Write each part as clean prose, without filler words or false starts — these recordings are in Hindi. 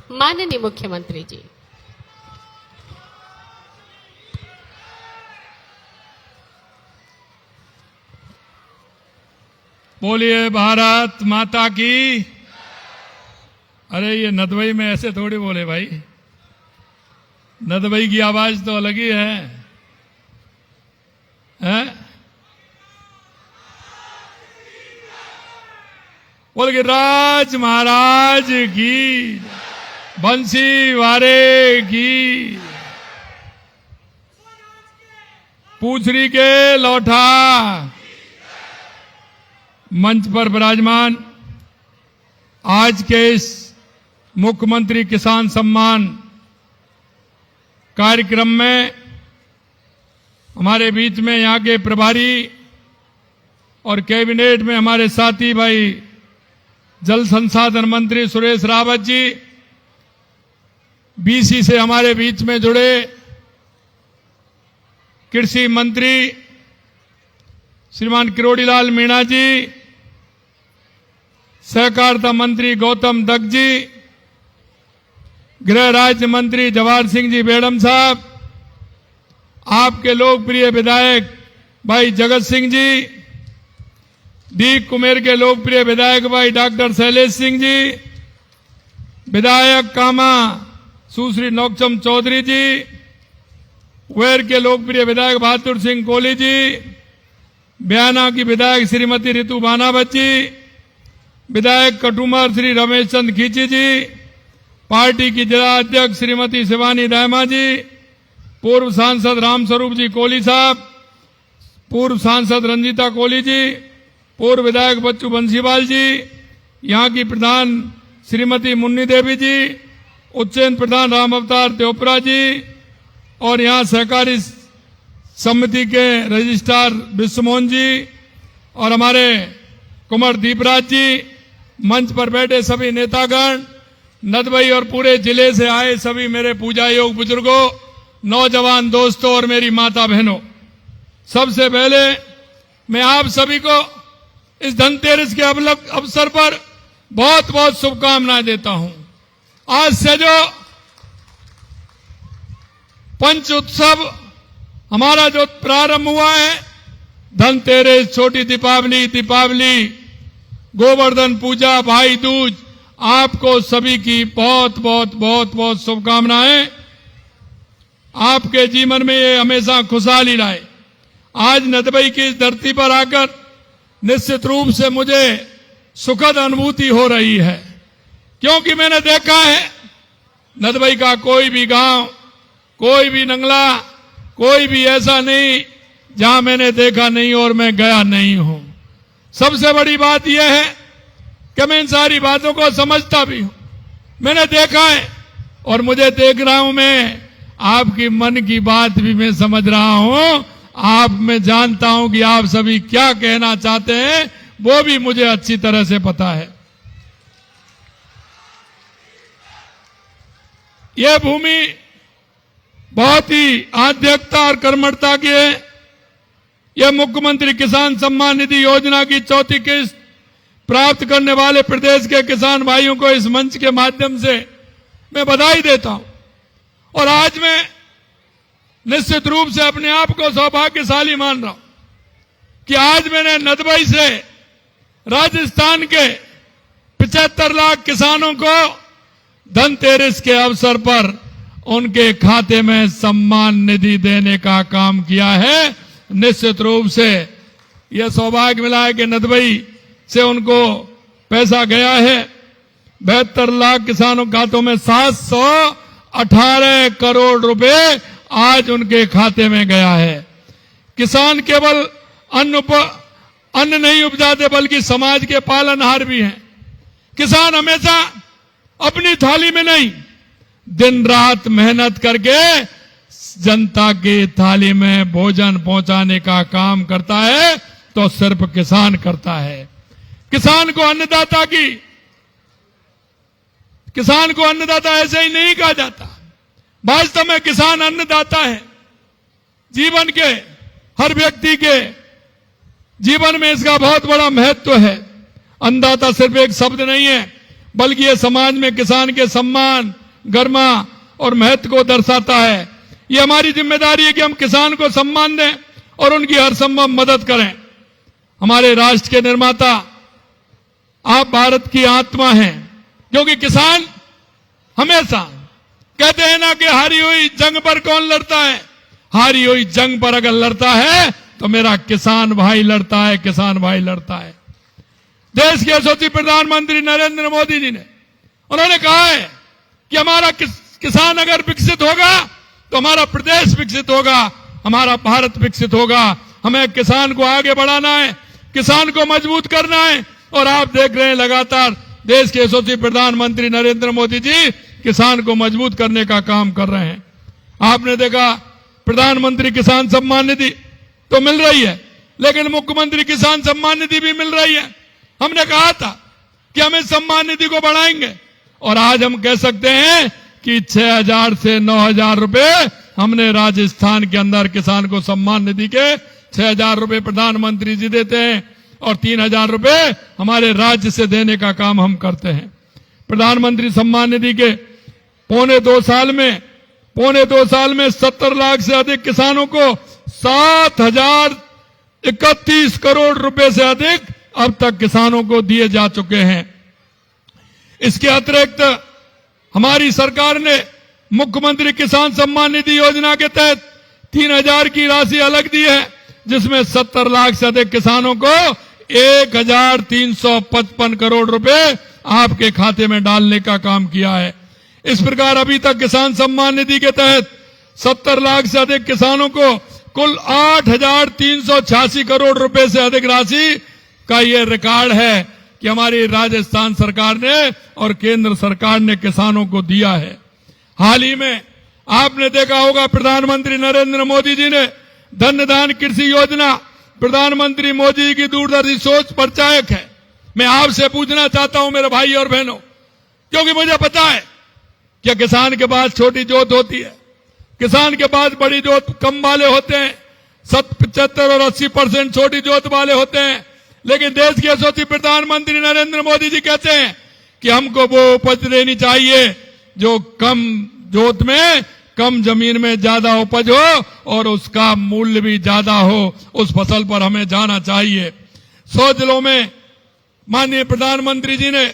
माननीय मुख्यमंत्री जी। बोलिए भारत माता की। अरे ये नदवई में ऐसे थोड़ी बोले भाई, नदवई की आवाज तो अलग ही है, हैं? बोल के राज महाराज की, बंसी वारे की, पूछरी के लौटा। मंच पर विराजमान आज के इस मुख्यमंत्री किसान सम्मान कार्यक्रम में हमारे बीच में यहाँ के प्रभारी और कैबिनेट में हमारे साथी भाई जल संसाधन मंत्री सुरेश रावत जी, बीसी से हमारे बीच में जुड़े कृषि मंत्री श्रीमान किरोड़ीलाल मीणा जी, सहकारिता मंत्री गौतम दत्त जी, गृह राज्य मंत्री जवाहर सिंह जी बेड़म साहब, आपके लोकप्रिय विधायक भाई जगत सिंह जी, दीप कुमेर के लोकप्रिय विधायक भाई डॉक्टर शैलेश सिंह जी, विधायक कामा सुश्री नौकचम चौधरी जी, वेर के लोकप्रिय विधायक बहादुर सिंह कोहली जी, बयाना की विधायक श्रीमती रितु बानावत जी, विधायक कटुमर श्री रमेश चंद खींची जी, पार्टी की जिला अध्यक्ष श्रीमती शिवानी दायमा जी, पूर्व सांसद रामस्वरूप जी कोहली साहब, पूर्व सांसद रंजीता कोहली जी, पूर्व विधायक बच्चू बंसीवाल जी, यहाँ की प्रधान श्रीमती मुन्नी देवी जी, उज्जैन प्रधान राम अवतार त्योपरा जी और यहाँ सहकारी समिति के रजिस्ट्रार विश्वमोहन जी और हमारे कुंवर दीपराज जी, मंच पर बैठे सभी नेतागण, नदवई और पूरे जिले से आए सभी मेरे पूजा योग बुजुर्गों, नौजवान दोस्तों और मेरी माता बहनों, सबसे पहले मैं आप सभी को इस धनतेरस के अवसर पर बहुत बहुत शुभकामनाएं देता हूं। आज से जो पंच उत्सव हमारा जो प्रारंभ हुआ है, धनतेरस, छोटी दीपावली, दीपावली, गोवर्धन पूजा, भाई दूज, आपको सभी की बहुत बहुत बहुत बहुत शुभकामनाएं। आपके जीवन में ये हमेशा खुशहाली लाए। आज नदवई की इस धरती पर आकर निश्चित रूप से मुझे सुखद अनुभूति हो रही है, क्योंकि मैंने देखा है नदवई का कोई भी गांव, कोई भी नंगला, कोई भी ऐसा नहीं जहां मैंने देखा नहीं और मैं गया नहीं हूं। सबसे बड़ी बात यह है कि मैं इन सारी बातों को समझता भी हूं, मैंने देखा है और मुझे देख रहा हूं। मैं आपकी मन की बात भी मैं समझ रहा हूं, आप मैं जानता हूं कि आप सभी क्या कहना चाहते हैं, वो भी मुझे अच्छी तरह से पता है। यह भूमि बहुत ही आध्यात्मिकता और कर्मठता की है। यह मुख्यमंत्री किसान सम्मान निधि योजना की चौथी किस्त प्राप्त करने वाले प्रदेश के किसान भाइयों को इस मंच के माध्यम से मैं बधाई देता हूं। और आज मैं निश्चित रूप से अपने आप को सौभाग्यशाली मान रहा हूं कि आज मैंने नदवई से राजस्थान के 75 लाख किसानों को धनतेरस के अवसर पर उनके खाते में सम्मान निधि देने का काम किया है। निश्चित रूप से यह सौभाग्य मिला है कि नदवई से उनको पैसा गया है। 72 लाख किसानों के खातों में 718 करोड़ रुपए आज उनके खाते में गया है। किसान केवल अन्न नहीं उपजाते बल्कि समाज के पालनहार भी हैं। किसान हमेशा अपनी थाली में नहीं, दिन रात मेहनत करके जनता की थाली में भोजन पहुंचाने का काम करता है, तो सिर्फ किसान करता है। किसान को अन्नदाता ऐसे ही नहीं कहा जाता। वास्तव में किसान अन्नदाता है। जीवन के हर व्यक्ति के जीवन में इसका बहुत बड़ा महत्व है। अन्नदाता सिर्फ एक शब्द नहीं है, बल्कि ये समाज में किसान के सम्मान गरिमा और महत्व को दर्शाता है। ये हमारी जिम्मेदारी है कि हम किसान को सम्मान दें और उनकी हर संभव मदद करें। हमारे राष्ट्र के निर्माता आप भारत की आत्मा हैं, क्योंकि किसान हमेशा कहते हैं ना कि हारी हुई जंग पर कौन लड़ता है, हारी हुई जंग पर अगर लड़ता है तो मेरा किसान भाई लड़ता है, किसान भाई लड़ता है। देश के यशस्वी प्रधानमंत्री नरेंद्र मोदी जी ने उन्होंने कहा है कि हमारा किसान अगर विकसित होगा तो हमारा प्रदेश विकसित होगा, हमारा भारत विकसित होगा। हमें किसान को आगे बढ़ाना है, किसान को मजबूत करना है। और आप देख रहे हैं लगातार देश के यशस्वी प्रधानमंत्री नरेंद्र मोदी जी किसान को मजबूत करने का काम कर रहे हैं। आपने देखा प्रधानमंत्री किसान सम्मान निधि तो मिल रही है, लेकिन मुख्यमंत्री किसान सम्मान निधि भी मिल रही है। हमने कहा था कि हम इस सम्मान निधि को बढ़ाएंगे और आज हम कह सकते हैं कि 6,000 से 9,000 रुपए हमने राजस्थान के अंदर किसान को सम्मान निधि के 6,000 रुपए प्रधानमंत्री जी देते हैं और 3,000 रुपए हमारे राज्य से देने का काम हम करते हैं। प्रधानमंत्री सम्मान निधि के पौने दो साल में 70 लाख से अधिक किसानों को 7,031 करोड़ रुपए से अधिक अब तक किसानों को दिए जा चुके हैं। इसके अतिरिक्त हमारी सरकार ने मुख्यमंत्री किसान सम्मान निधि योजना के तहत 3,000 की राशि अलग दी है, जिसमें 70 लाख से अधिक किसानों को 1,355 करोड़ रुपए आपके खाते में डालने का काम किया है। इस प्रकार अभी तक किसान सम्मान निधि के तहत 70 लाख से अधिक किसानों को कुल 8,386 करोड़ रुपए से अधिक राशि का यह रिकॉर्ड है कि हमारी राजस्थान सरकार ने और केंद्र सरकार ने किसानों को दिया है। हाल ही में आपने देखा होगा प्रधानमंत्री नरेंद्र मोदी जी ने धन्यदान कृषि योजना, प्रधानमंत्री मोदी जी की दूरदर्शी सोच परिचायक है। मैं आपसे पूछना चाहता हूं मेरे भाई और बहनों, क्योंकि मुझे पता है कि किसान के पास छोटी जोत होती है, किसान के पास बड़ी जोत कम वाले होते हैं, 75 और 80% छोटी जोत वाले होते हैं। लेकिन देश के यशस्वी प्रधानमंत्री नरेंद्र मोदी जी कहते हैं कि हमको वो उपज लेनी चाहिए जो कम जोत में, कम जमीन में ज्यादा उपज हो और उसका मूल्य भी ज्यादा हो। उस फसल पर हमें जाना चाहिए। 100 जिलों में माननीय प्रधानमंत्री जी ने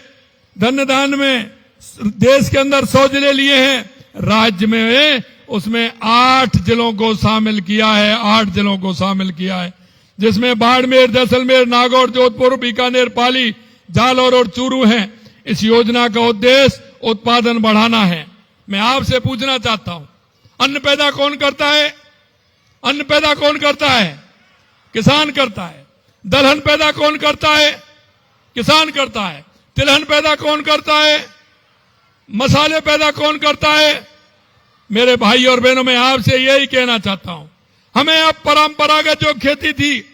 धन्यदान में देश के अंदर 100 जिले लिए हैं, राज्य में उसमें 8 जिलों को शामिल किया है, 8 जिलों को शामिल किया है, जिसमें बाड़मेर, जैसलमेर, नागौर, जोधपुर, बीकानेर, पाली, जालौर और चूरू हैं। इस योजना का उद्देश्य उत्पादन बढ़ाना है। मैं आपसे पूछना चाहता हूं, अन्न पैदा कौन करता है? अन्न पैदा कौन करता है? किसान करता है। दलहन पैदा कौन करता है? किसान करता है। तिलहन पैदा कौन करता है? मसाले पैदा कौन करता है? मेरे भाई और बहनों, मैं आपसे यही कहना चाहता हूं, हमें अब परंपरागत जो खेती थी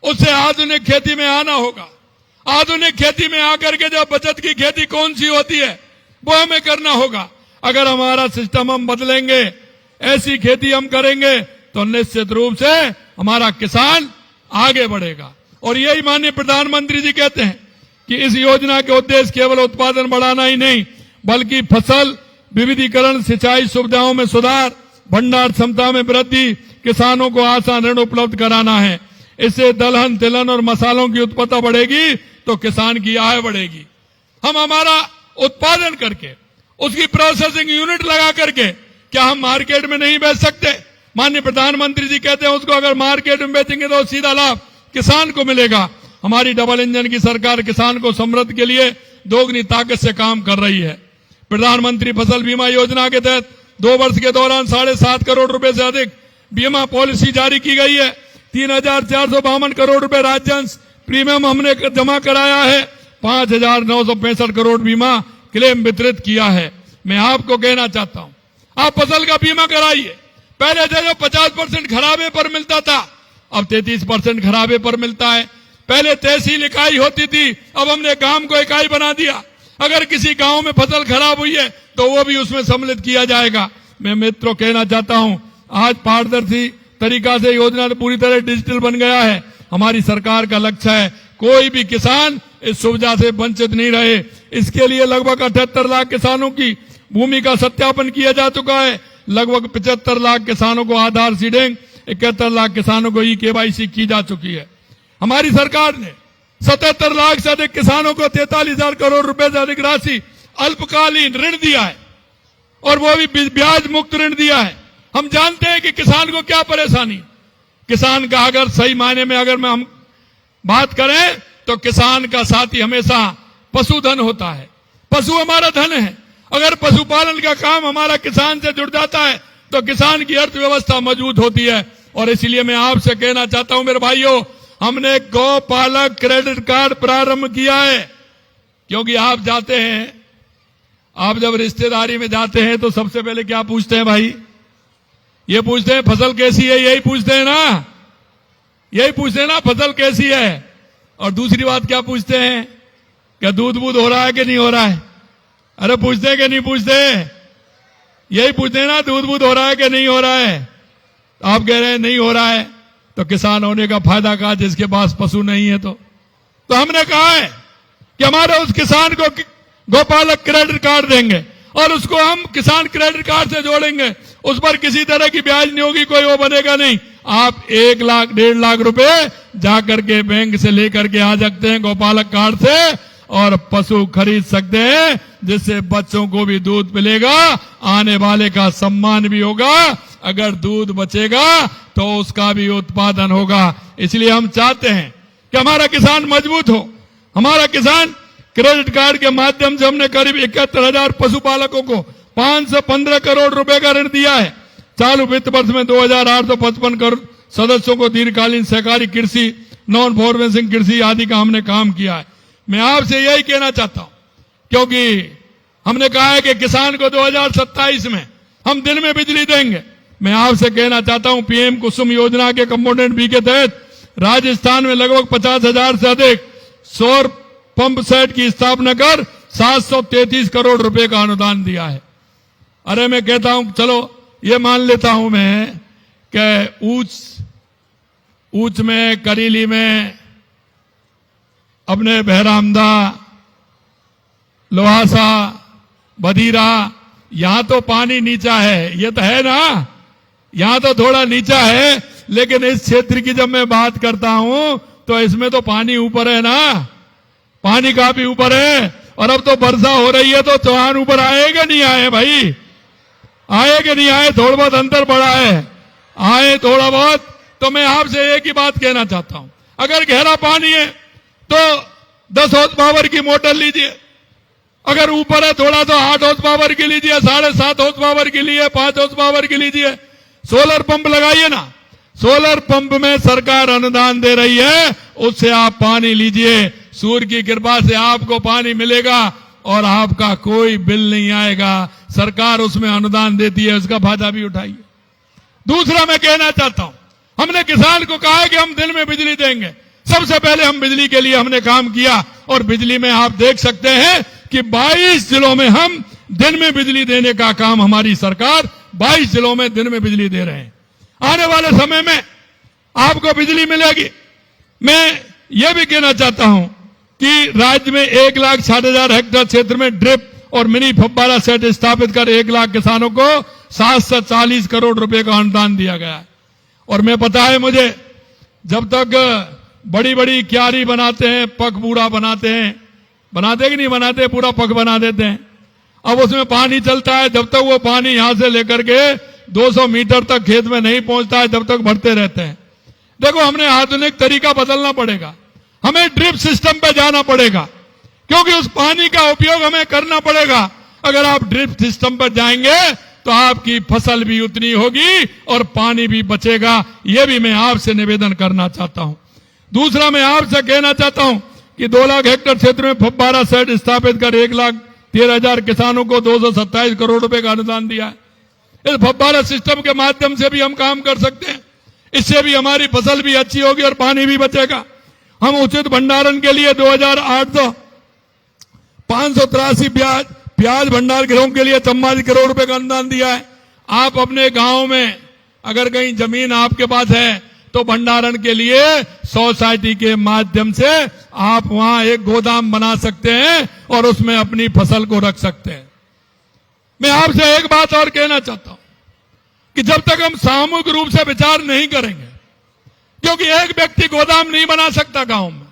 उससे आधुनिक खेती में आना होगा। आधुनिक खेती में आकर के जो बचत की खेती कौन सी होती है वो हमें करना होगा। अगर हमारा सिस्टम हम बदलेंगे, ऐसी खेती हम करेंगे तो निश्चित रूप से हमारा किसान आगे बढ़ेगा। और यही माननीय प्रधानमंत्री जी कहते हैं कि इस योजना के उद्देश्य केवल उत्पादन बढ़ाना ही नहीं, बल्कि फसल विविधीकरण, सिंचाई सुविधाओं में सुधार, भंडार क्षमता में वृद्धि, किसानों को आसान ऋण उपलब्ध कराना है। इससे दलहन, तिलहन और मसालों की उत्पादकता बढ़ेगी तो किसान की आय बढ़ेगी। हम हमारा उत्पादन करके उसकी प्रोसेसिंग यूनिट लगा करके क्या हम मार्केट में नहीं बेच सकते? माननीय प्रधानमंत्री जी कहते हैं उसको अगर मार्केट में बेचेंगे तो सीधा लाभ किसान को मिलेगा। हमारी डबल इंजन की सरकार किसान को समृद्धि के लिए दोगुनी ताकत से काम कर रही है। प्रधानमंत्री फसल बीमा योजना के तहत 2 वर्ष के दौरान 7.5 करोड़ रुपए से अधिक बीमा पॉलिसी जारी की गई है। 3,452 करोड़ रुपए राज्यांश प्रीमियम हमने जमा कराया है। 5,965 करोड़ बीमा क्लेम वितरित किया है। मैं आपको कहना चाहता हूं, आप फसल का बीमा कराइए। पहले जो 50% खराबे पर मिलता था, अब 33% खराबे पर मिलता है। पहले तहसील इकाई होती थी, अब हमने गांव को इकाई बना दिया। अगर किसी गांव में फसल खराब हुई है तो वो भी उसमें सम्मिलित किया जाएगा। मैं मित्रों कहना चाहता हूं, आज पारदर्शी तरीका से योजना पूरी तरह डिजिटल बन गया है। हमारी सरकार का लक्ष्य है कोई भी किसान इस सुविधा से वंचित नहीं रहे। इसके लिए लगभग 78 लाख किसानों की भूमि का सत्यापन किया जा चुका है। लगभग 75 लाख किसानों को आधार सीडिंग, 71 लाख किसानों को ई-केवाईसी की जा चुकी है। हमारी सरकार ने 77 लाख से अधिक किसानों को 43,000 करोड़ रुपए से अधिक राशि अल्पकालीन ऋण दिया है, और वो भी ब्याज मुक्त ऋण दिया है। हम जानते हैं कि किसान को क्या परेशानी। किसान का अगर सही मायने में अगर हम बात करें तो किसान का साथी हमेशा पशुधन होता है। पशु हमारा धन है। अगर पशुपालन का काम हमारा किसान से जुड़ जाता है तो किसान की अर्थव्यवस्था मजबूत होती है। और इसलिए मैं आपसे कहना चाहता हूं मेरे भाइयों, हमने गौपालक क्रेडिट कार्ड प्रारंभ किया है। क्योंकि आप जाते हैं, आप जब रिश्तेदारी में जाते हैं तो सबसे पहले क्या पूछते हैं भाई? ये पूछते हैं फसल कैसी है, यही पूछते हैं ना, यही पूछते हैं ना फसल कैसी है। और दूसरी बात क्या पूछते हैं? क्या दूध बूध हो रहा है कि नहीं हो रहा है? अरे पूछते हैं कि नहीं पूछते? यही पूछते हैं ना, दूध बूध हो रहा है कि नहीं हो रहा है। आप कह रहे हैं नहीं हो रहा है, तो किसान होने का फायदा कहा जिसके पास पशु नहीं है। तो हमने कहा है कि हमारे उस किसान को गौपालक क्रेडिट कार्ड देंगे और उसको हम किसान क्रेडिट कार्ड से जोड़ेंगे। उस पर किसी तरह की ब्याज नहीं होगी, कोई वो बनेगा नहीं। आप 1 लाख 1.5 लाख रुपए जाकर के बैंक से लेकर के आ सकते हैं गौपालक कार्ड से, और पशु खरीद सकते हैं, जिससे बच्चों को भी दूध मिलेगा, आने वाले का सम्मान भी होगा। अगर दूध बचेगा तो उसका भी उत्पादन होगा। इसलिए हम चाहते हैं कि हमारा किसान मजबूत हो। हमारा किसान क्रेडिट कार्ड के माध्यम से हमने करीब 71,000 पशुपालकों को 515 करोड़ रुपए का ऋण दिया है। चालू वित्त वर्ष में 2,855 करोड़ सदस्यों को दीर्घकालीन सहकारी कृषि, नॉन फॉर्मेसिंग कृषि आदि का हमने काम किया है। मैं आपसे यही कहना चाहता हूं, क्योंकि हमने कहा है कि किसान को 2027 में हम दिन में बिजली देंगे। मैं आपसे कहना चाहता हूं, पीएम कुसुम योजना के कंपोनेंट बी के तहत राजस्थान में लगभग 50,000 से अधिक सौर पंप सेट की स्थापना कर 733 करोड़ रुपए का अनुदान दिया है। अरे मैं कहता हूं, चलो ये मान लेता हूं मैं कि ऊंच में, करीली में, अपने बहरामदा, लोहासा, बदीरा, यहां तो पानी नीचा है, ये तो है ना, यहां तो थोड़ा नीचा है। लेकिन इस क्षेत्र की जब मैं बात करता हूं तो इसमें तो पानी ऊपर है ना, पानी काफी ऊपर है। और अब तो वर्षा हो रही है तो चौहान ऊपर आएगा नहीं आए भाई, आए कि नहीं आए? थोड़ा बहुत अंतर पड़ा है, आए थोड़ा बहुत। तो मैं आपसे एक ही बात कहना चाहता हूं, अगर गहरा पानी है तो 10 हॉर्स पावर की मोटर लीजिए, अगर ऊपर है थोड़ा तो 8 हॉर्स पावर की लीजिए, 7.5 हॉर्स पावर की लीजिए, 5 हॉर्स पावर की लीजिए। सोलर पंप लगाइए ना, सोलर पंप में सरकार अनुदान दे रही है, उससे आप पानी लीजिए। सूर्य की कृपा से आपको पानी मिलेगा और आपका कोई बिल नहीं आएगा। सरकार उसमें अनुदान देती है, उसका फायदा भी उठाइए। दूसरा मैं कहना चाहता हूं, हमने किसान को कहा है कि हम दिन में बिजली देंगे। सबसे पहले हम बिजली के लिए हमने काम किया, और बिजली में आप देख सकते हैं कि 22 जिलों में हम दिन में बिजली देने का काम, हमारी सरकार 22 जिलों में दिन में बिजली दे रहे हैं। आने वाले समय में आपको बिजली मिलेगी। मैं ये भी कहना चाहता हूं कि राज्य में 1,60,000 हेक्टेयर क्षेत्र में ड्रिप और मिनी फव्वारा सेट स्थापित कर 1 लाख किसानों को 740 करोड़ रुपए का अनुदान दिया गया है। और मैं पता है मुझे, जब तक बड़ी बड़ी क्यारी बनाते हैं, पक पूरा बनाते हैं, बनाते कि नहीं बनाते, पूरा पक बना देते हैं। अब उसमें पानी चलता है, जब तक वो पानी यहां से लेकर के 200 मीटर तक खेत में नहीं पहुंचता है, जब तक भरते रहते हैं। देखो, हमने आधुनिक तरीका बदलना पड़ेगा, हमें ड्रिप सिस्टम पे जाना पड़ेगा, क्योंकि उस पानी का उपयोग हमें करना पड़ेगा। अगर आप ड्रिप सिस्टम पर जाएंगे तो आपकी फसल भी उतनी होगी और पानी भी बचेगा। यह भी मैं आपसे निवेदन करना चाहता हूं। दूसरा, मैं आपसे कहना चाहता हूं कि 2 लाख हेक्टेयर क्षेत्र में फव्वारा सेट स्थापित कर 1,13,000 किसानों को 227 करोड़ रुपए का अनुदान दिया है। इस फव्वारा सिस्टम के माध्यम से भी हम काम कर सकते हैं, इससे भी हमारी फसल भी अच्छी होगी और पानी भी बचेगा। हम उचित भंडारण के लिए 583 प्याज भंडार गृहों के लिए 44 करोड़ रुपए का अनुदान दिया है। आप अपने गांव में अगर कहीं जमीन आपके पास है तो भंडारण के लिए सोसाइटी के माध्यम से आप वहां एक गोदाम बना सकते हैं और उसमें अपनी फसल को रख सकते हैं। मैं आपसे एक बात और कहना चाहता हूं कि जब तक हम सामूहिक रूप से विचार नहीं करेंगे, क्योंकि एक व्यक्ति गोदाम नहीं बना सकता गांव में,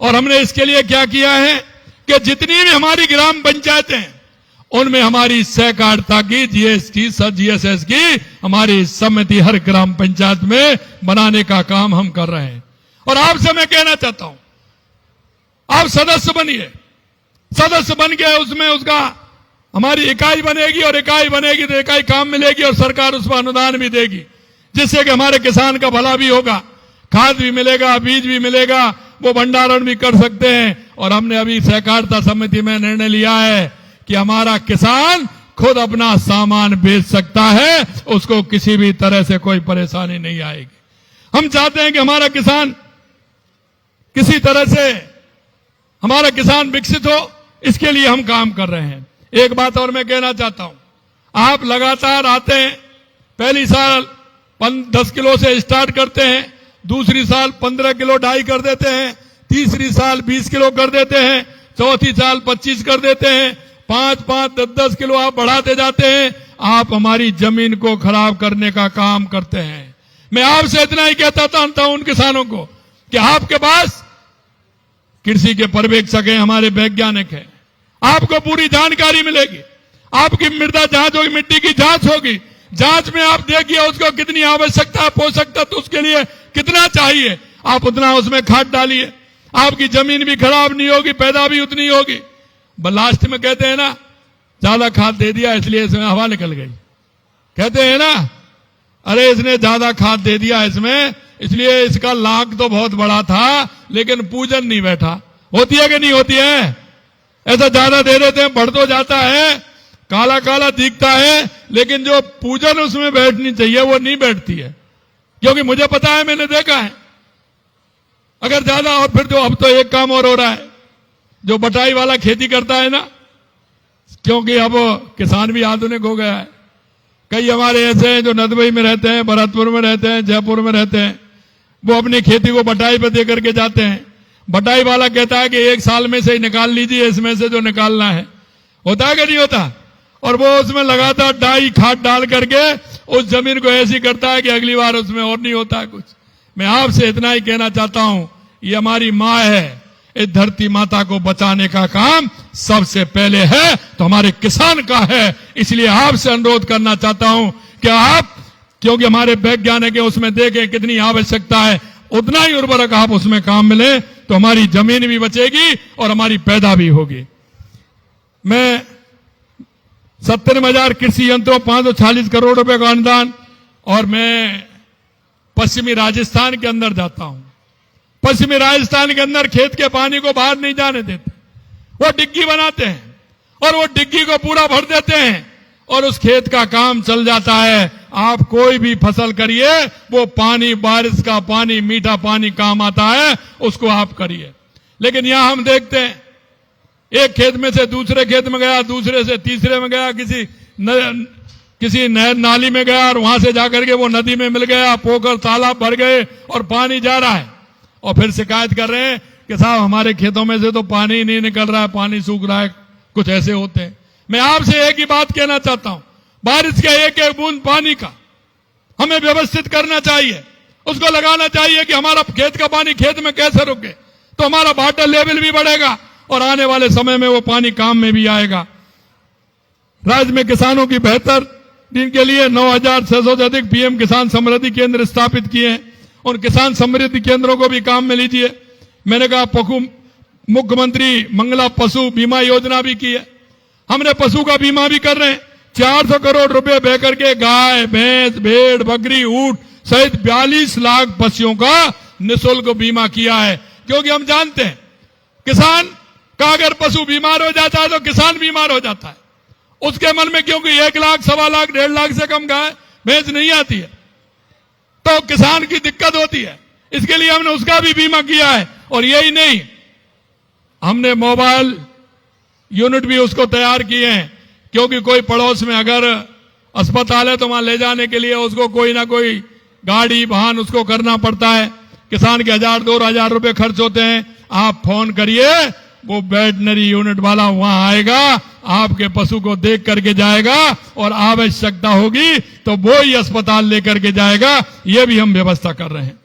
और हमने इसके लिए क्या किया है कि जितनी भी हमारी ग्राम पंचायतें हैं उनमें हमारी सहकारिता की, जीएसटी जीएसएस की हमारी समिति हर ग्राम पंचायत में बनाने का काम हम कर रहे हैं। और आपसे मैं कहना चाहता हूं, आप सदस्य बनिए, सदस्य बन के उसमें उसका हमारी इकाई बनेगी, और इकाई बनेगी तो इकाई काम मिलेगी और सरकार उस पर अनुदान भी देगी, जिससे कि हमारे किसान का भला भी होगा, खाद भी मिलेगा, बीज भी मिलेगा, वो भंडारण भी कर सकते हैं। और हमने अभी सहकारिता समिति में निर्णय लिया है कि हमारा किसान खुद अपना सामान बेच सकता है, उसको किसी भी तरह से कोई परेशानी नहीं आएगी। हम चाहते हैं कि हमारा किसान किसी तरह से हमारा किसान विकसित हो, इसके लिए हम काम कर रहे हैं। एक बात और मैं कहना चाहता हूं, आप लगातार आते हैं, पहली साल 10 किलो से स्टार्ट करते हैं, दूसरी साल 15 किलो डाई कर देते हैं, तीसरी साल 20 किलो कर देते हैं, चौथी साल 25 कर देते हैं, 5-5, 10-10 किलो आप बढ़ाते जाते हैं। आप हमारी जमीन को खराब करने का काम करते हैं। मैं आपसे इतना ही कहता हूं उन किसानों को कि आपके पास कृषि के पर्यवेक्षक हैं, हमारे वैज्ञानिक हैं, आपको पूरी जानकारी मिलेगी, आपकी मृदा जांच होगी, मिट्टी की जांच होगी, जांच में आप देखिए उसको कितनी आवश्यकता है, पोषक तत्व उसके लिए कितना चाहिए, आप उतना उसमें खाद डालिए, आपकी जमीन भी खराब नहीं होगी, पैदा भी उतनी होगी। लास्ट में कहते हैं ना, ज्यादा खाद दे दिया इसलिए इसमें हवा निकल गई, कहते हैं ना, अरे इसने ज्यादा खाद दे दिया इसमें इसलिए इसका लाख तो बहुत बड़ा था लेकिन पूजन नहीं बैठा। होती है कि नहीं होती है? ऐसा ज्यादा दे देते हैं, बढ़ तो जाता है, काला काला दिखता है, लेकिन जो पूजन उसमें बैठनी चाहिए वो नहीं बैठती है, क्योंकि मुझे पता है, मैंने देखा है। अगर ज्यादा, और फिर जो अब तो एक काम और हो रहा है, जो बटाई वाला खेती करता है ना, क्योंकि अब किसान भी आधुनिक हो गया है, कई हमारे ऐसे हैं जो नदबई में रहते हैं, भरतपुर में रहते हैं, जयपुर में रहते हैं, वो अपनी खेती को बटाई पे दे करके जाते हैं। बटाई वाला कहता है कि एक साल में से ही निकाल लीजिए, इसमें से जो निकालना है। होता है कि नहीं होता? और वो उसमें लगातार डाई खाद डाल करके उस जमीन को ऐसी करता है कि अगली बार उसमें और नहीं होता है कुछ। मैं आपसे इतना ही कहना चाहता हूं, ये हमारी माँ है, इस धरती माता को बचाने का काम सबसे पहले है तो हमारे किसान का है। इसलिए आपसे अनुरोध करना चाहता हूं कि आप, क्योंकि हमारे वैज्ञानिक उसमें देखें कितनी आवश्यकता है, उतना ही उर्वरक आप उसमें काम मिले तो हमारी जमीन भी बचेगी और हमारी पैदा भी होगी। मैं 70,000 कृषि यंत्रों, 540 करोड़ रुपए का अनुदान, और मैं पश्चिमी राजस्थान के अंदर जाता हूं। पश्चिमी राजस्थान के अंदर खेत के पानी को बाहर नहीं जाने देते, वो डिग्गी बनाते हैं और वो डिग्गी को पूरा भर देते हैं और उस खेत का काम चल जाता है। आप कोई भी फसल करिए, वो पानी, बारिश का पानी, मीठा पानी काम आता है, उसको आप करिए। लेकिन यहां हम देखते हैं, एक खेत में से दूसरे खेत में गया, दूसरे से तीसरे में गया, किसी नहर नाली में गया और वहां से जाकर के वो नदी में मिल गया, पोखर तालाब भर गए और पानी जा रहा है, और फिर शिकायत कर रहे हैं कि साहब हमारे खेतों में से तो पानी ही नहीं निकल रहा है, पानी सूख रहा है। कुछ ऐसे होते हैं। मैं आपसे एक ही बात कहना चाहता हूं, बारिश का एक एक बूंद पानी का हमें व्यवस्थित करना चाहिए, उसको लगाना चाहिए कि हमारा खेत का पानी खेत में कैसे रुके, तो हमारा वाटर लेवल भी बढ़ेगा और आने वाले समय में वो पानी काम में भी आएगा। राज्य में किसानों की बेहतर दिन के लिए 9,600 से अधिक पीएम किसान समृद्धि केंद्र स्थापित किए हैं। उन किसान समृद्धि केंद्रों को भी काम में लीजिए। मैंने कहा मुख्यमंत्री मंगला पशु बीमा योजना भी की है, हमने पशु का बीमा भी कर रहे हैं। 400 करोड़ रुपए बह करके गाय, भैंस, भेड़, बकरी, ऊंट सहित 42 लाख पशुओं का निःशुल्क बीमा किया है, क्योंकि हम जानते हैं किसान का अगर पशु बीमार हो जाता है तो किसान बीमार हो जाता है। उसके मन में, क्योंकि 1 लाख, 1.25 लाख, 1.5 लाख से कम गाय भैंस नहीं आती है, तो किसान की दिक्कत होती है। इसके लिए हमने उसका भी बीमा किया है। और यही नहीं, हमने मोबाइल यूनिट भी उसको तैयार किए हैं, क्योंकि कोई पड़ोस में अगर अस्पताल है तो वहां ले जाने के लिए उसको कोई ना कोई गाड़ी वाहन उसको करना पड़ता है। किसान के 1,000-2,000 रुपए खर्च होते हैं। आप फोन करिए वो वेटनरी यूनिट वाला वहां आएगा, आपके पशु को देख करके जाएगा और आवश्यकता होगी तो वो ही अस्पताल लेकर के जाएगा। ये भी हम व्यवस्था कर रहे हैं।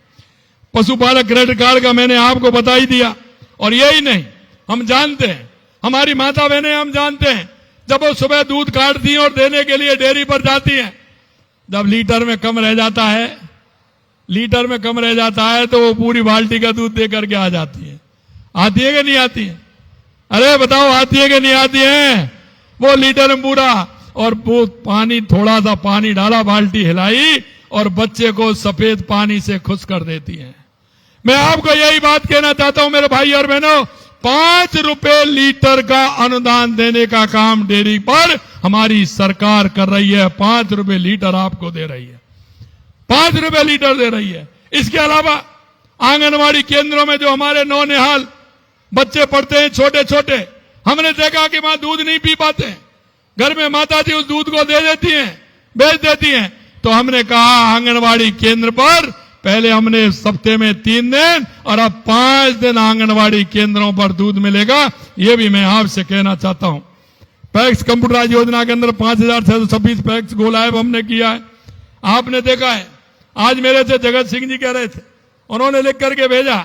पशुपालक क्रेडिट कार्ड का मैंने आपको बता ही दिया। और यही नहीं, हम जानते हैं, हमारी माता बहनें हम जानते हैं, जब वो सुबह दूध काटती हैं और देने के लिए डेयरी पर जाती हैं, जब लीटर में कम रह जाता है तो वो पूरी बाल्टी का दूध दे करके आ जाती है। आती है कि नहीं आती है? अरे बताओ, आती है कि नहीं आती है? वो लीटर में पूरा, और वो पानी, थोड़ा सा पानी डाला, बाल्टी हिलाई और बच्चे को सफेद पानी से खुश कर देती है। मैं आपको यही बात कहना चाहता हूं मेरे भाई और बहनों, 5 रुपए लीटर का अनुदान देने का काम डेयरी पर हमारी सरकार कर रही है। 5 रुपए लीटर आपको दे रही है, 5 रुपए लीटर दे रही है। इसके अलावा आंगनवाड़ी केंद्रों में जो हमारे नौनिहाल बच्चे पढ़ते हैं, छोटे छोटे, हमने देखा कि वहां दूध नहीं पी पाते, घर में माताजी उस दूध को दे देती हैं, बेच देती हैं। तो हमने कहा आंगनवाड़ी केंद्र पर पहले हमने हफ्ते में 3 दिन और अब 5 दिन आंगनवाड़ी केंद्रों पर दूध मिलेगा। ये भी मैं आपसे कहना चाहता हूं। पैक्स कंप्यूटराइज योजना के अंदर 5,626 पैक्स गो लाइव हमने किया है। आपने देखा है, आज मेरे से जगत सिंह जी कह रहे थे, उन्होंने लिख करके भेजा,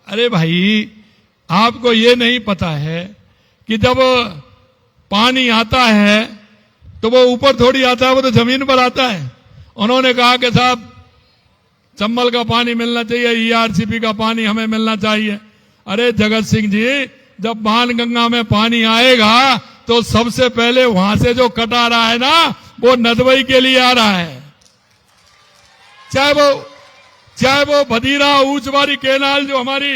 अरे भाई आपको ये नहीं पता है कि जब पानी आता है तो वो ऊपर थोड़ी आता है, वो तो जमीन पर आता है। उन्होंने कहा कि साहब चंबल का पानी मिलना चाहिए, ईआरसीपी का पानी हमें मिलना चाहिए। अरे जगत सिंह जी, जब बाणगंगा में पानी आएगा तो सबसे पहले वहां से जो कट आ रहा है ना, वो नदवई के लिए आ रहा है। चाहे वो भदीरा ऊंचवारी केनाल जो हमारी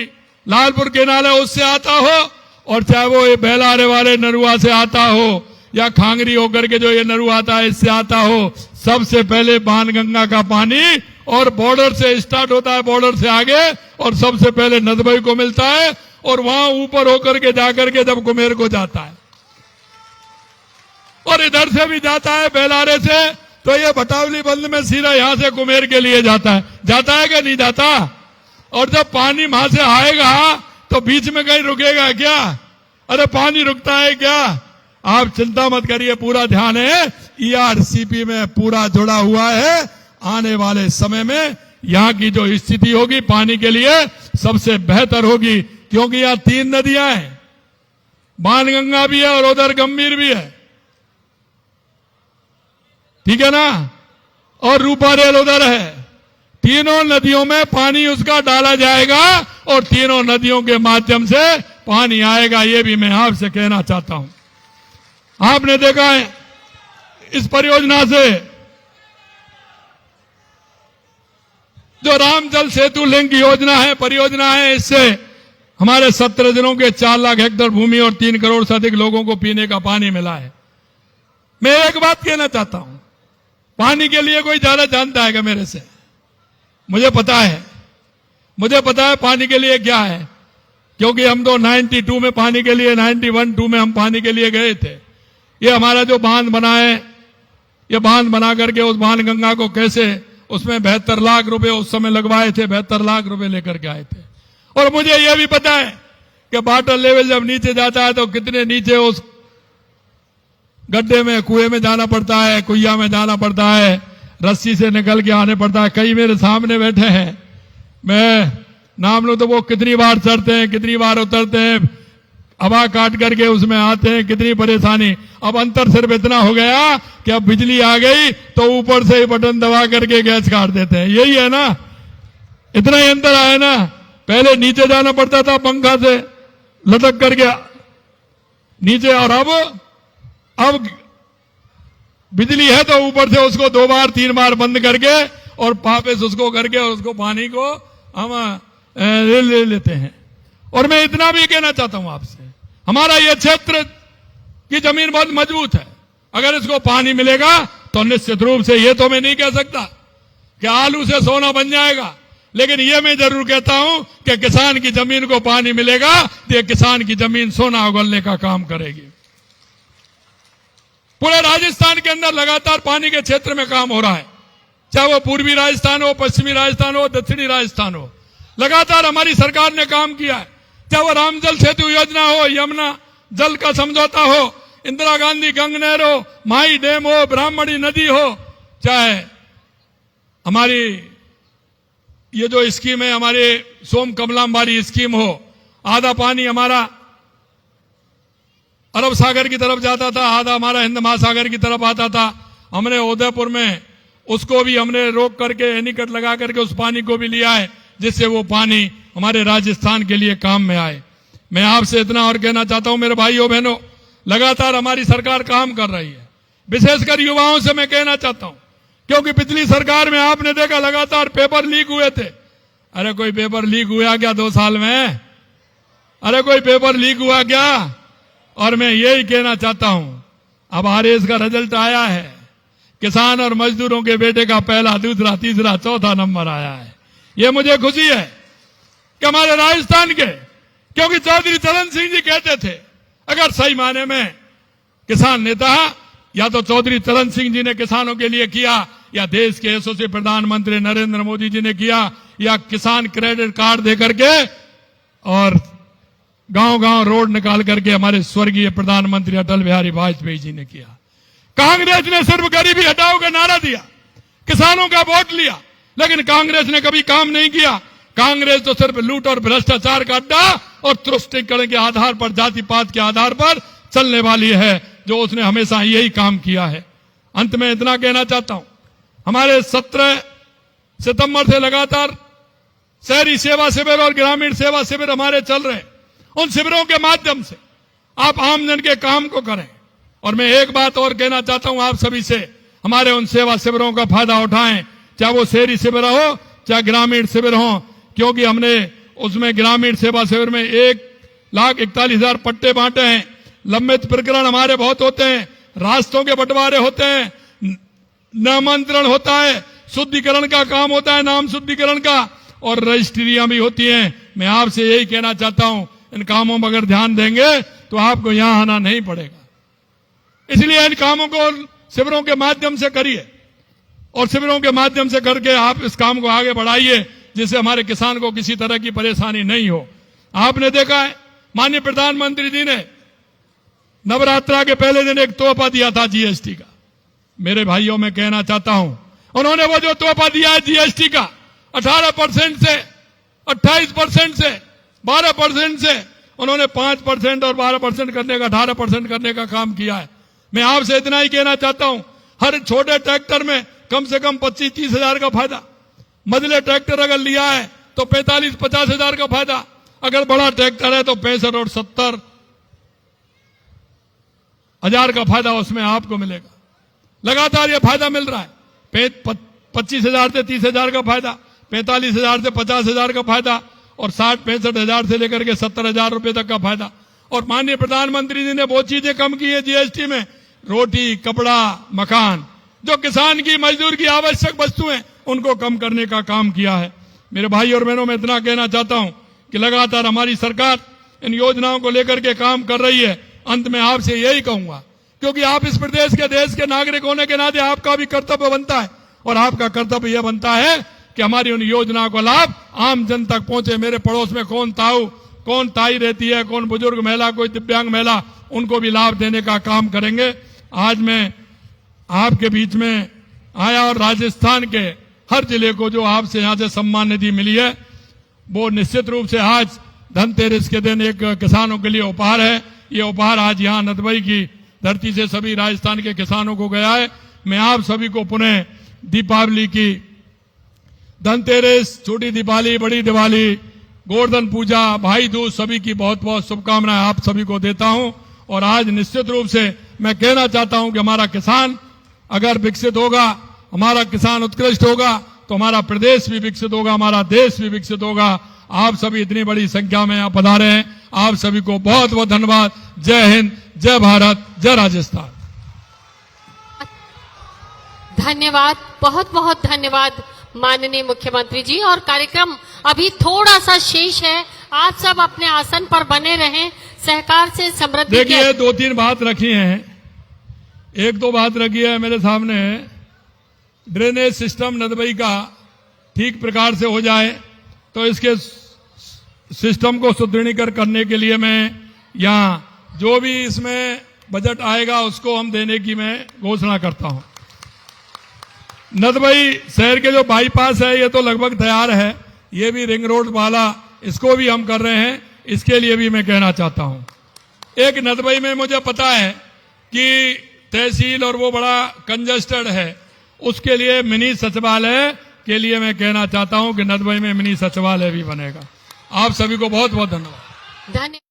लालपुर केनाल है उससे आता हो, और चाहे वो ये बेलारे वाले नरुआ से आता हो, या खांगरी होकर के जो ये नरुआ आता है इससे आता हो, सबसे पहले बाणगंगा का पानी, और बॉर्डर से स्टार्ट होता है, बॉर्डर से आगे, और सबसे पहले नदबई को मिलता है, और वहां ऊपर होकर के जाकर के जब कुमेर को जाता है, और इधर से भी जाता है बेलारे से, तो ये भटावली बंद में सीधा यहां से कुमेर के लिए जाता है कि नहीं जाता? और जब पानी वहां से आएगा तो बीच में कहीं रुकेगा क्या? अरे पानी रुकता है क्या? आप चिंता मत करिए, पूरा ध्यान है, ईआरसीपी में पूरा जुड़ा हुआ है। आने वाले समय में यहां की जो स्थिति होगी पानी के लिए सबसे बेहतर होगी, क्योंकि यहां 3 नदियां हैं, बाणगंगा भी है और उधर गंभीर भी है, ठीक है ना, और रूपारेल उधर है। तीनों नदियों में पानी उसका डाला जाएगा और तीनों नदियों के माध्यम से पानी आएगा। ये भी मैं आपसे कहना चाहता हूं। आपने देखा है इस परियोजना से जो राम जल सेतु लिंक योजना है, परियोजना है, इससे हमारे 17 जिलों के 4 लाख हेक्टेयर भूमि और 3 करोड़ से अधिक लोगों को पीने का पानी मिला है। मैं एक बात कहना चाहता हूं, पानी के लिए कोई ज्यादा जानता है क्या मेरे से? मुझे पता है पानी के लिए क्या है, क्योंकि हम तो 92 में पानी के लिए, 91-2 में हम पानी के लिए गए थे। ये हमारा जो बांध बना है, ये बांध बना करके उस बाणगंगा को कैसे, उसमें 72 लाख रुपए उस समय लगवाए थे, 72 लाख रुपए लेकर के आए थे। और मुझे यह भी पता है कि वाटर लेवल जब नीचे जाता है तो कितने नीचे उस गड्ढे में, कुएं में जाना पड़ता है, कुइया में जाना पड़ता है, रस्सी से निकल के आने पड़ता है। कई मेरे सामने बैठे हैं, मैं नाम लूं तो वो कितनी बार चढ़ते हैं, कितनी बार उतरते हैं, हवा काट करके उसमें आते हैं, कितनी परेशानी। अब अंतर सिर्फ इतना हो गया कि अब बिजली आ गई तो ऊपर से ही बटन दबा करके गैस काट देते हैं। यही है ना, इतना ही अंतर आया ना। पहले नीचे जाना पड़ता था पंखा से लटक करके नीचे, और अब बिजली है तो ऊपर से उसको 2 बार 3 बार बंद करके और वापस उसको करके और उसको पानी को हम ले लेते हैं। और मैं इतना भी कहना चाहता हूं आपसे, हमारा यह क्षेत्र की जमीन बहुत मजबूत है। अगर इसको पानी मिलेगा तो निश्चित रूप से, ये तो मैं नहीं कह सकता कि आलू से सोना बन जाएगा, लेकिन यह मैं जरूर कहता हूं कि किसान की जमीन को पानी मिलेगा तो ये किसान की जमीन सोना उगलने का काम करेगी। पूरे राजस्थान के अंदर लगातार पानी के क्षेत्र में काम हो रहा है, चाहे वो पूर्वी राजस्थान हो, पश्चिमी राजस्थान हो, दक्षिणी राजस्थान हो, लगातार हमारी सरकार ने काम किया है। चाहे वो रामजल सेतु योजना हो, यमुना जल का समझौता हो, इंदिरा गांधी गंग नहर हो, माही डैम हो, ब्राह्मणी नदी हो, चाहे हमारी ये जो स्कीम है हमारे सोम कमलांबारी स्कीम हो, आधा पानी हमारा अरब सागर की तरफ जाता था, आधा हमारा हिंद महासागर की तरफ आता था। हमने उदयपुर में उसको भी हमने रोक करके एनीकट लगा करके उस पानी को भी लिया है, जिससे वो पानी हमारे राजस्थान के लिए काम में आए। मैं आपसे इतना और कहना चाहता हूं मेरे भाइयों बहनों, लगातार हमारी सरकार काम कर रही है। विशेषकर युवाओं से मैं कहना चाहता हूं, क्योंकि पिछली सरकार में आपने देखा लगातार पेपर लीक हुए थे। अरे कोई पेपर लीक हुआ क्या 2 साल में? अरे कोई पेपर लीक हुआ क्या? और मैं यही कहना चाहता हूं, अब आरएस का रिजल्ट आया है, किसान और मजदूरों के बेटे का पहला, दूसरा, तीसरा, चौथा नंबर आया है। ये मुझे खुशी है कि हमारे राजस्थान के, क्योंकि चौधरी चरण सिंह जी कहते थे अगर सही मायने में किसान नेता, या तो चौधरी चरण सिंह जी ने किसानों के लिए किया, या देश के यशस्वी प्रधानमंत्री नरेंद्र मोदी जी ने किया, या किसान क्रेडिट कार्ड देकर के और गांव-गांव रोड निकाल करके हमारे स्वर्गीय प्रधानमंत्री अटल बिहारी वाजपेयी जी ने किया। कांग्रेस ने सिर्फ गरीबी हटाओ का नारा दिया, किसानों का वोट लिया, लेकिन कांग्रेस ने कभी काम नहीं किया। कांग्रेस तो सिर्फ लूट और भ्रष्टाचार का अड्डा और तुष्टिकरण के आधार पर, जाति पात के आधार पर चलने वाली है, जो उसने हमेशा यही काम किया है। अंत में इतना कहना चाहता हूं, हमारे 17 सितंबर से लगातार शहरी सेवा शिविर और ग्रामीण सेवा शिविर हमारे चल रहे हैं। उन शिविरों के माध्यम से आप आमजन के काम को करें। और मैं एक बात और कहना चाहता हूं आप सभी से, हमारे उन सेवा शिविरों का फायदा उठाएं, चाहे वो शहरी शिविर हो चाहे ग्रामीण शिविर हो, क्योंकि हमने उसमें ग्रामीण सेवा शिविर में 1,41,000 पट्टे बांटे हैं। लंबित प्रकरण हमारे बहुत होते हैं, रास्तों के बंटवारे होते हैं, नामांतरण होता है, शुद्धिकरण का काम होता है, नाम शुद्धिकरण का, और रजिस्ट्रियां भी होती हैं। मैं आपसे यही कहना चाहता हूं, इन कामों में अगर ध्यान देंगे तो आपको यहां आना नहीं पड़ेगा। इसलिए इन कामों को शिविरों के माध्यम से करिए, और शिविरों के माध्यम से करके आप इस काम को आगे बढ़ाइए, जिससे हमारे किसान को किसी तरह की परेशानी नहीं हो। आपने देखा है माननीय प्रधानमंत्री जी ने नवरात्रा के पहले दिन एक तोहफा दिया था जीएसटी का। मेरे भाइयों में कहना चाहता हूं, उन्होंने वो जो तोहफा दिया है जीएसटी का 18% से 28% से 12% से उन्होंने 5% और 12% करने का 18% करने का काम किया है। मैं आपसे इतना ही कहना चाहता हूं, हर छोटे ट्रैक्टर में कम से कम 25-30 हजार का फायदा, मझले ट्रैक्टर अगर लिया है तो 45-50 हजार का फायदा, अगर बड़ा ट्रैक्टर है तो 65 और 70 हजार का फायदा उसमें आपको मिलेगा। लगातार ये फायदा मिल रहा है, 25 हजार से 30 हजार का फायदा, 45 हजार से 50 हजार का फायदा, और 60-65 हजार से लेकर के 70 हजार रुपए तक का फायदा। और माननीय प्रधानमंत्री जी ने वो चीजें कम की है जीएसटी में, रोटी, कपड़ा, मकान, जो किसान की, मजदूर की आवश्यक वस्तुएं, उनको कम करने का काम किया है। मेरे भाई और बहनों, मैं इतना कहना चाहता हूं कि लगातार हमारी सरकार इन योजनाओं को लेकर के काम कर रही है। अंत में आपसे यही कहूंगा, क्योंकि आप इस प्रदेश के, देश के नागरिक होने के नाते आपका भी कर्तव्य बनता है, और आपका कर्तव्य यह बनता है कि हमारी उन योजनाओं का लाभ आम जन तक पहुंचे। मेरे पड़ोस में कौन ताऊ, कौन ताई रहती है, कौन बुजुर्ग महिला, कोई दिव्यांग महिला, उनको भी लाभ देने का काम करेंगे। आज मैं आपके बीच में आया, और राजस्थान के हर जिले को जो आपसे यहां से सम्मान निधि मिली है, वो निश्चित रूप से आज धनतेरस के दिन एक किसानों के लिए उपहार है। ये उपहार आज यहां नदबई की धरती से सभी राजस्थान के किसानों को गया है। मैं आप सभी को पुनः दीपावली की, धनतेरस, छोटी दिवाली, बड़ी दिवाली, गोवर्धन पूजा, भाई दूज, सभी की बहुत बहुत शुभकामनाएं आप सभी को देता हूं। और आज निश्चित रूप से मैं कहना चाहता हूं कि हमारा किसान अगर विकसित होगा, हमारा किसान उत्कृष्ट होगा, तो हमारा प्रदेश भी विकसित होगा, हमारा देश भी विकसित होगा। आप सभी इतनी बड़ी संख्या में यहां पधारे हैं, आप सभी को बहुत बहुत धन्यवाद। जय हिंद, जय भारत, जय राजस्थान। धन्यवाद, बहुत बहुत धन्यवाद माननीय मुख्यमंत्री जी। और कार्यक्रम अभी थोड़ा सा शेष है, आप सब अपने आसन पर बने रहें। सहकार से समृद्धि। देखिए, 2-3 बात रखी हैं। एक तो बात रखी है मेरे सामने, ड्रेनेज सिस्टम नदबई का ठीक प्रकार से हो जाए, तो इसके सिस्टम को सुदृढ़ीकरण करने के लिए मैं यहाँ जो भी इसमें बजट आएगा उसको हम देने की मैं घोषणा करता हूं। नदबई शहर के जो बाईपास है ये तो लगभग तैयार है, ये भी रिंग रोड वाला इसको भी हम कर रहे हैं, इसके लिए भी मैं कहना चाहता हूं। एक नदबई में मुझे पता है कि तहसील और वो बड़ा कंजस्टेड है, उसके लिए मिनी सचिवालय के लिए मैं कहना चाहता हूं कि नदबई में मिनी सचिवालय भी बनेगा। आप सभी को बहुत बहुत धन्यवाद। धन्यवाद।